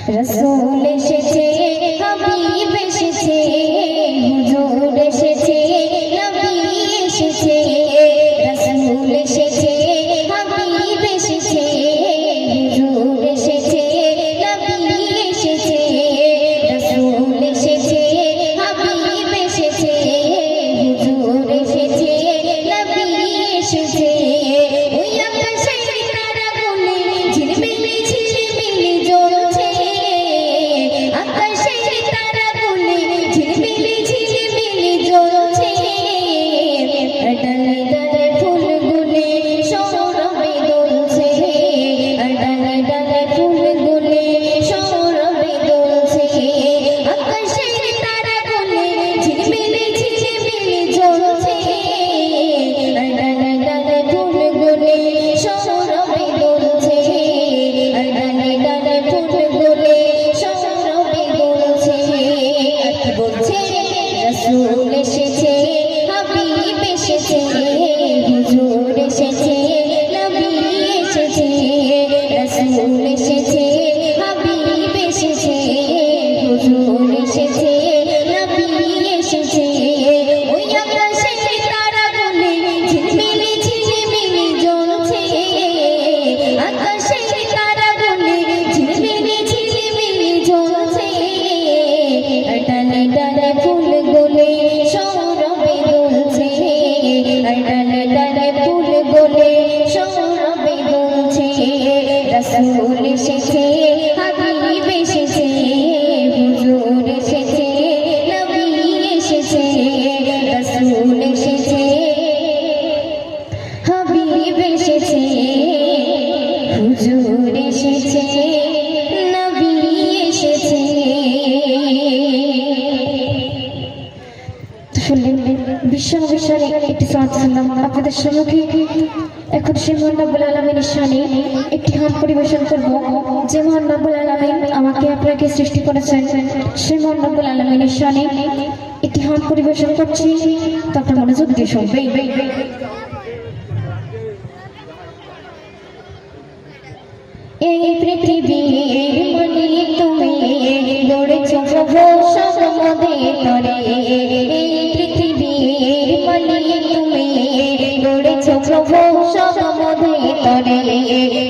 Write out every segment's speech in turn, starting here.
রসুল এসেছে, হাবিব এসেছে, হুজুর এসেছে, নবী এসেছে। রসুল এসেছে, হাবিব এসেছে, হুজুর এসেছে, নবী এসেছে। রসুল এসেছে, হাবিব এসেছে, হুজুর এসেছে, নবী এসেছে। ওই আকাশে তারাগুলি ঝিলমিলি ঝিলমিলি জ্বলছে, আকাশে তারাগুলি ঝিলমিলি ঝিলমিলি জ্বলছে। ডালে ডালে ফুলগুলি সৌরভে দুলছে, ডালে ডালে ফুলগুলি সৌরভে দুলছে। আকাশে তারাগুলি ঝিলমিলি ঝিলমিলি জ্বলছে, ডালে ডালে ফুলগুলি সৌরভে দুলছে, ডালে ডালে ফুলগুলি সৌরভে দুলছে। আর কি বলছে? রসুল এসেছে, হাবিব এসেছে, হুজুর এসেছে, নবী এসেছে। রসুল এসেছে, হাবিব এসেছে, হুজুর এসেছে, নবী এসেছে। ওই আকাশে তারাগুলি ঝিলমিলি ঝিলমিলি জ্বলছে, আকাশে তারাগুলি ঝিলমিলি ঝিলমিলি জ্বলছে। ডালে ডালে ফুলগুলি সৌরভে দুলছে, ডালে ডালে ফুলগুলি সৌরভে দুলছে। রসুল এসেছে, হাবিব এসেছে, হুজুর এসেছে, নবী এসেছে। রসুল এসেছে, হাবিব এসেছে, হুজুর এসেছে, নবী এসেছে। বিশ্বনবীর একটি সালাত সালাম আপনাদের সম্মুখে এখন সেই মহান রব্বুল আলামিনের শানে একটি গান পরিবেশন করব। যে মহান রব্বুল আলামিন আমাকে আপনাকে সৃষ্টি করেছেন, সেই মহান রব্বুল আলামিনের শানে একটি গান পরিবেশন করছি, তো আপনার মনোযোগ দিয়ে শুনবেন। এই পৃথিবীর মালিক তুমি, গড়েছ প্রভু সব মোদের তরে। এই পৃথিবীর মালিক তুমি, গড়েছ প্রভু সব মোদের তরে।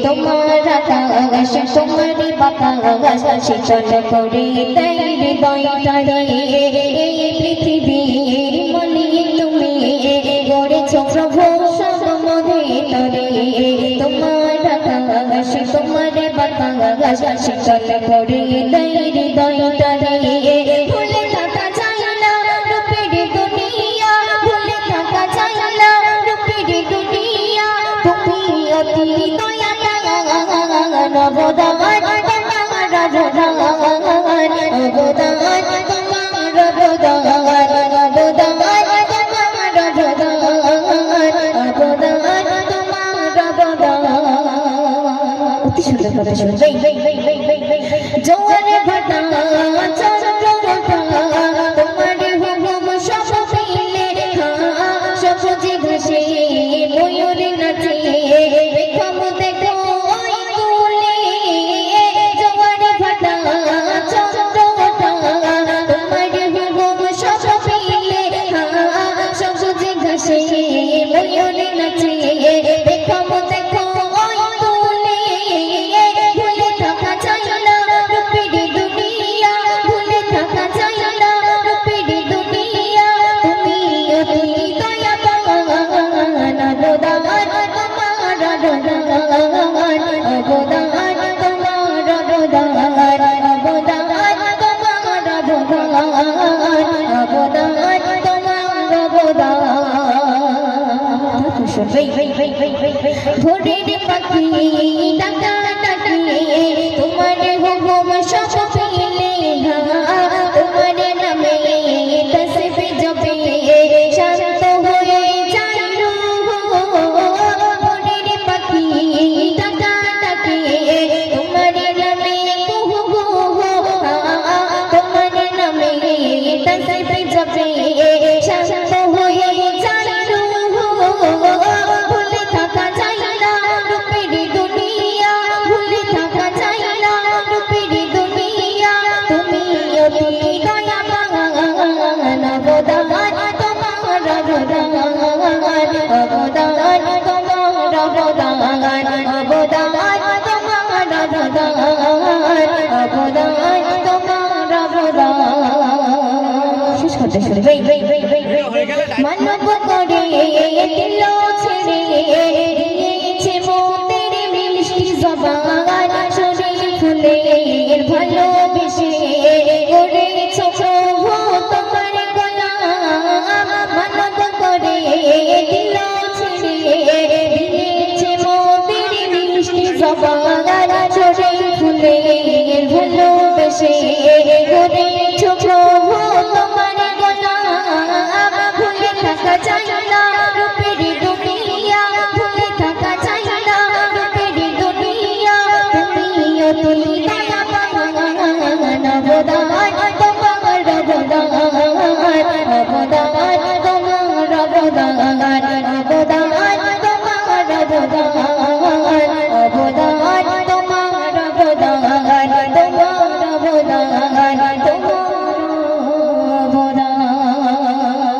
তোমার আকাশ তোমার বাতাস শীতল করে দেয় হৃদয়টারে। এই পৃথিবীর মালিক তুমি, গড়েছ প্রভু সব মোদের তরে। তোমার আকাশ তোমার বাতাস শীতল করে দেয় হৃদয়টারে। ভুলে থাকা যায় না রূপের দুনিয়া, ভুলে থাকা যায় না রূপের দুনিয়া। তুমি অতি দয়াময় অবদান, তোমার অবদান, অবদান তোমার অবদান, অবদান তোমার অবদান, অবদান তোমার অবদান। অতি সুন্দর কথা শুনবে। জোয়ারে ভাটা চন্দ্র ভাটা, তোমার হুকুম সব পেলে সবুজে ঘাসে ময়ূর নাচে। বেগম দেখো ওই কুলে, জোয়ারে ভাটা চন্দ্র ভাটা, তোমার হুকুম সব পেলে সবুজে ঘাসে ময়ূর নাচে। বেগম দেখো ওই কুলে, ভুলে থাকা যায় না রূপের দুনিয়া, ভুলে থাকা যায় না রূপের দুনিয়া। তুমি অতি দয়াবান অবদান, তোমার অবদান, অবদান তোমার অবদান, অবদান তোমার অবদান, অবদান তোমার অবদান। ভোরের পাখি ডাকা ডাকি, তোমার হুকুম সব পেলে তোমার নামে তসবিহ জপে শান্ত হয়ে যায় রূহ। ভোরের পাখি ডাকা ডাকি, তোমার নামে কুহু কুহু, তোমার নামে তসবিহ জপে শান্ত হয়ে যায় রূহ। ভুলে থাকা যায় না রূপের দুনিয়া, ভুলে থাকা যায় শুনতে শুনবে মানব করে দিল ছেড়ে দিয়েছে মোদের মিষ্টি জবান শরীর ফুলের ভালোবেসে করেছ প্রভু তোমার গোলাম মানব করে দিল ছেড়ে দিয়েছে মোদের মিষ্টি জবান শরীর ফুলের ভালোবেসে করেছ প্রভু তোমার গোলাম ভুলে থাকা যায় না রূপের দুনিয়া ভুলে থাকা যায় না রূপের দুনিয়া তুমিও তুমি অবদান তোমার অবদান অবদান তোমার অবদান অবদান তোমার অবদান অবদান তোমার অবদান তোমার অবদান